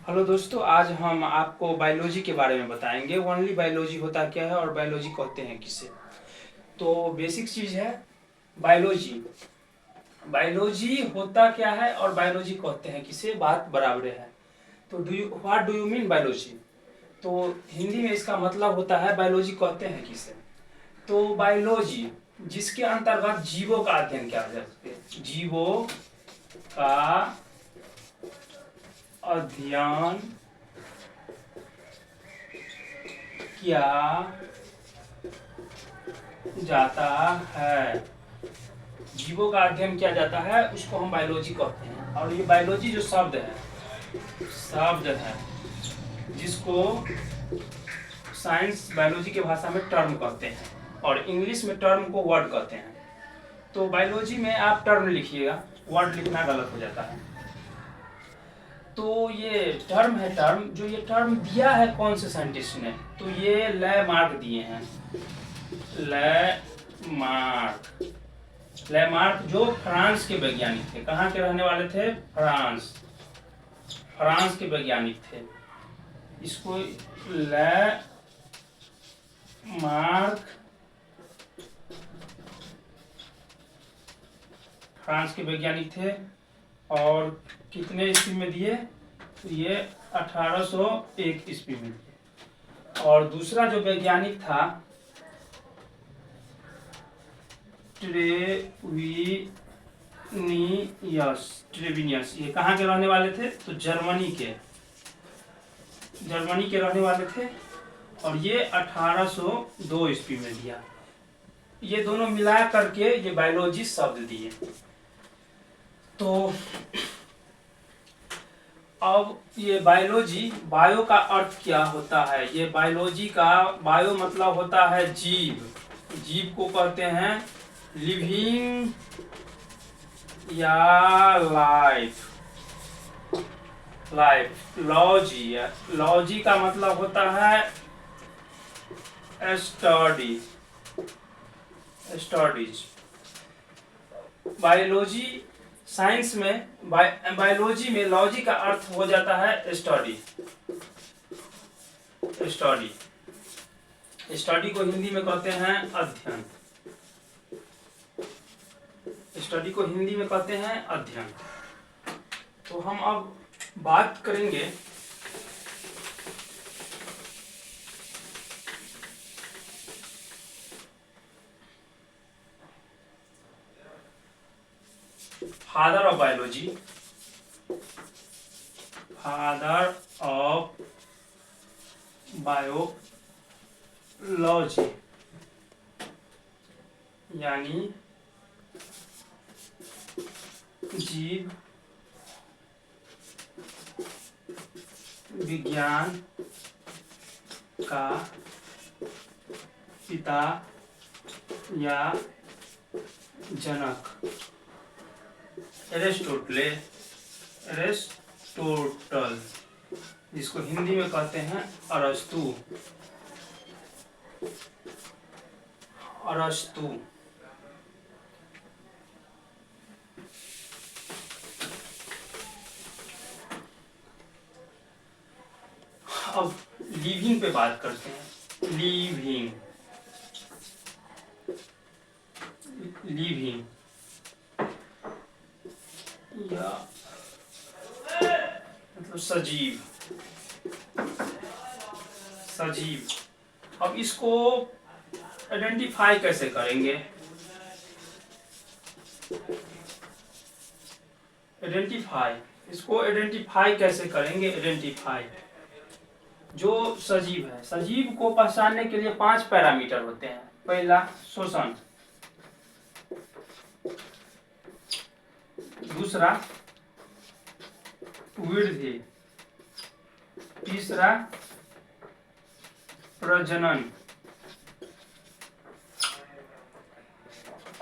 Hello दोस्तों, आज हम आपको बायोलॉजी के बारे में बताएंगे। ओनली बायोलॉजी होता क्या है और बायोलॉजी कहते हैं किसे। तो बेसिक चीज़ है बायोलॉजी। बायोलॉजी होता क्या है और बायोलॉजी कहते हैं किसे, बात बराबर है। तो what do you mean biology. तो हिंदी में इसका मतलब होता है बायोलॉजी कहते हैं किसे। तो बायोलॉजी जिसके अंतर्गत जीवों का अध्ययन किया जाता है, जीवों का अध्ययन किया जाता है, जीवों का अध्ययन किया जाता है, उसको हम बायोलॉजी कहते हैं। और ये बायोलॉजी जो शब्द है जिसको साइंस बायोलॉजी के भाषा में टर्म कहते हैं और इंग्लिश में टर्म को वर्ड कहते हैं। तो बायोलॉजी में आप टर्म लिखिएगा, वर्ड लिखना गलत हो जाता है। तो ये टर्म है, जो ये टर्म दिया है कौन से साइंटिस्ट ने, तो ये लैमार्क दिए हैं। लैमार्क जो फ्रांस के वैज्ञानिक थे। कहाँ के रहने वाले थे? फ्रांस के वैज्ञानिक थे। इसको लैमार्क फ्रांस के वैज्ञानिक थे। और कितने ईस्वी में दिए? तो ये 1801 ईस्वी में दिए। और दूसरा जो वैज्ञानिक था ट्रेविनियस, ये कहाँ के रहने वाले थे? तो जर्मनी के रहने वाले थे। और ये 1802 ईस्वी में दिया। ये दोनों मिला करके ये बायोलॉजी शब्द दिए। तो अब ये बायोलॉजी, बायो का अर्थ क्या होता है? ये बायोलॉजी का बायो मतलब होता है जीव। जीव को कहते हैं लिविंग या लाइफ। लॉजी का मतलब होता है स्टडीज। बायोलॉजी साइंस में बायोलॉजी में लॉजी का अर्थ हो जाता है स्टडी। स्टडी को हिंदी में कहते हैं अध्ययन। तो हम अब बात करेंगे फादर ऑफ बायोलॉजी। यानी जीव विज्ञान का पिता या जनक एरिस्टोटल, जिसको हिंदी में कहते हैं अरस्तु। अब लिविंग पे बात करते हैं। लिविंग या मतलब सजीव। अब इसको आइडेंटिफाई कैसे करेंगे? इसको आइडेंटिफाई कैसे करेंगे? जो सजीव है, सजीव को पहचानने के लिए 5 पैरामीटर होते हैं। पहला श्वसन, दूसरा वृद्धि, तीसरा प्रजनन,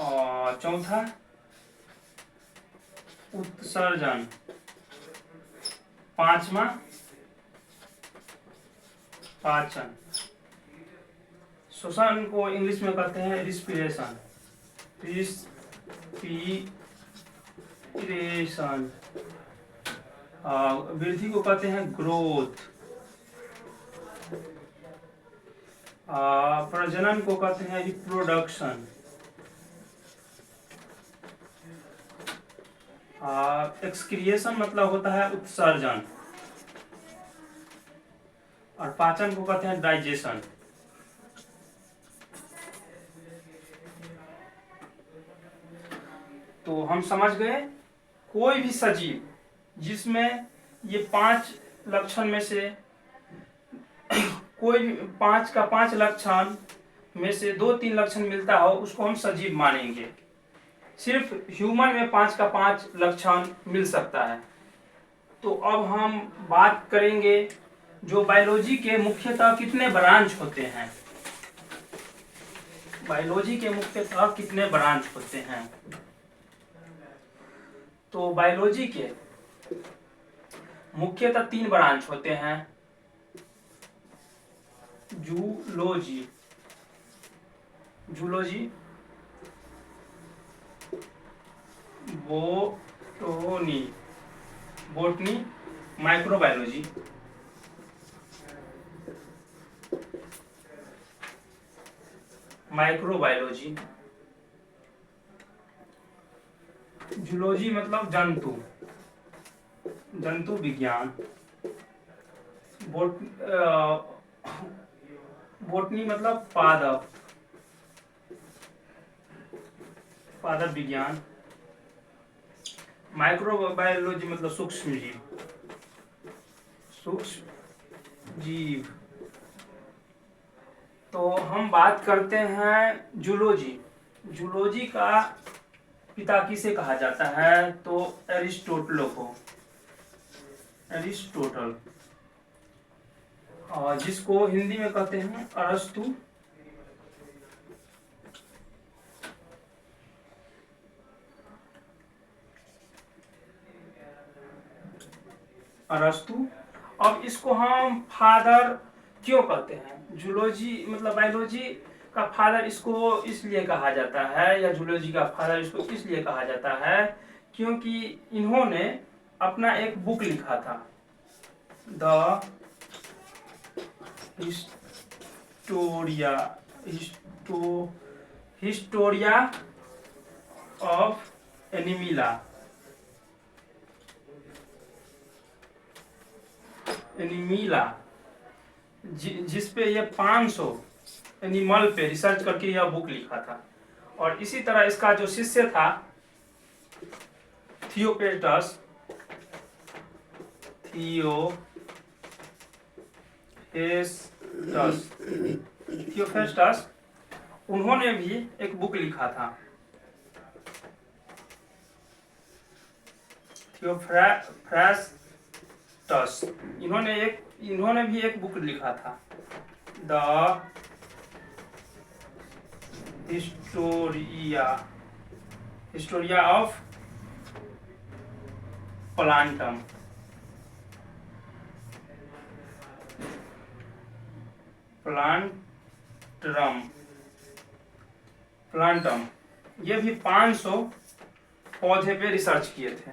और चौथा उत्सर्जन, पांचवा पाचन। श्वसन को इंग्लिश में कहते हैं रिस्पिरेशन। वृद्धि को कहते हैं ग्रोथ। प्रजनन को कहते हैं रिप्रोडक्शन। एक्सक्रिएशन मतलब होता है उत्सर्जन। और पाचन को कहते हैं डाइजेशन। तो हम समझ गए कोई भी सजीव जिसमें ये 5 लक्षण में से कोई 5 का 5 लक्षण में से 2-3 लक्षण मिलता हो उसको हम सजीव मानेंगे। सिर्फ ह्यूमन में 5 का 5 लक्षण मिल सकता है। तो अब हम बात करेंगे जो बायोलॉजी के मुख्यतः कितने ब्रांच होते हैं। बायोलॉजी के मुख्यतः कितने ब्रांच होते हैं। तो बायोलॉजी के मुख्यतः 3 ब्रांच होते हैं। Zoology, botany, microbiology. जूलॉजी मतलब जंतु विज्ञान। बोटनी मतलब पादप विज्ञान। माइक्रोबायोलॉजी मतलब सूक्ष्म जीव। तो हम बात करते हैं जूलॉजी का पिता किसे कहा जाता है। तो एरिस्टोटल को, और जिसको हिंदी में कहते हैं अरस्तु। अब इसको हम फादर क्यों कहते हैं। जूलॉजी मतलब बायोलॉजी का फादर इसको इसलिए कहा जाता है, या जूलॉजी का फादर इसको इसलिए कहा जाता है क्योंकि इन्होंने अपना एक बुक लिखा था, द हिस्टोरिया ऑफ एनिमिला। जिसपे ये 500 एनिमल पे रिसर्च करके यह बुक लिखा था। और इसी तरह इसका जो शिष्य था थियोपेस्टस, उन्होंने भी एक बुक लिखा था, थियोफ्रास्टस। इन्होंने भी एक बुक लिखा था, द हिस्टोरिया ऑफ प्लांटम। ये भी 500 पौधे पे रिसर्च किए थे,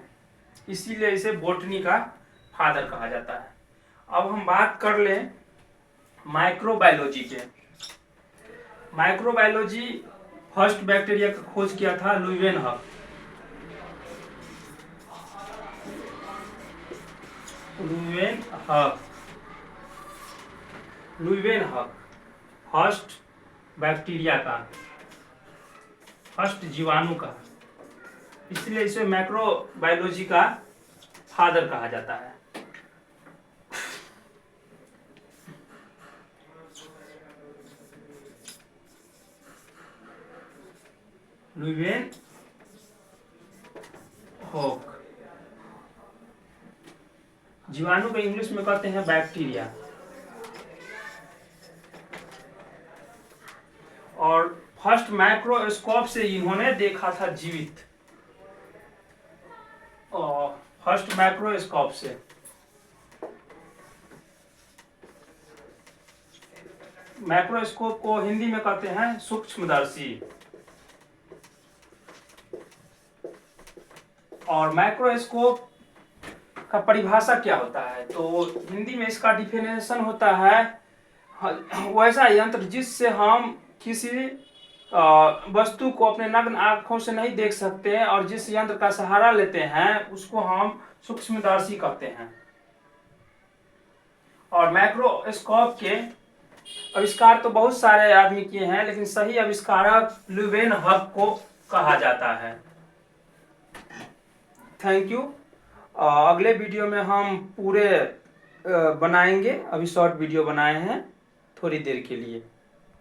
इसीलिए इसे बोटनी का फादर कहा जाता है। अब हम बात कर ले माइक्रोबायोलॉजी के। माइक्रोबायोलॉजी फर्स्ट बैक्टीरिया का खोज किया था लुईवेनहॉक। फर्स्ट बैक्टीरिया का, फर्स्ट जीवाणु का, इसलिए इसे माइक्रोबायोलॉजी का फादर कहा जाता है। लुईवेनहॉक। जीवाणु को इंग्लिश में कहते हैं बैक्टीरिया। और फर्स्ट माइक्रोस्कोप से इन्होंने देखा था जीवित, और फर्स्ट माइक्रोस्कोप से। माइक्रोस्कोप को हिंदी में कहते हैं सूक्ष्मदर्शी। और माइक्रोस्कोप का परिभाषा क्या होता है? तो हिंदी में इसका डिफिनेशन होता है वैसा यंत्र जिससे हम किसी वस्तु को अपने नग्न आंखों से नहीं देख सकते हैं और जिस यंत्र का सहारा लेते हैं उसको हम सूक्ष्मदर्शी कहते हैं। और माइक्रोस्कोप के आविष्कार तो बहुत सारे आदमी किए हैं, लेकिन सही आविष्कारक ल्यूवेनहक को कहा जाता है। Thank you. अगले वीडियो में हम पूरे बनाएंगे, अभी शॉर्ट वीडियो बनाए हैं थोड़ी देर के लिए।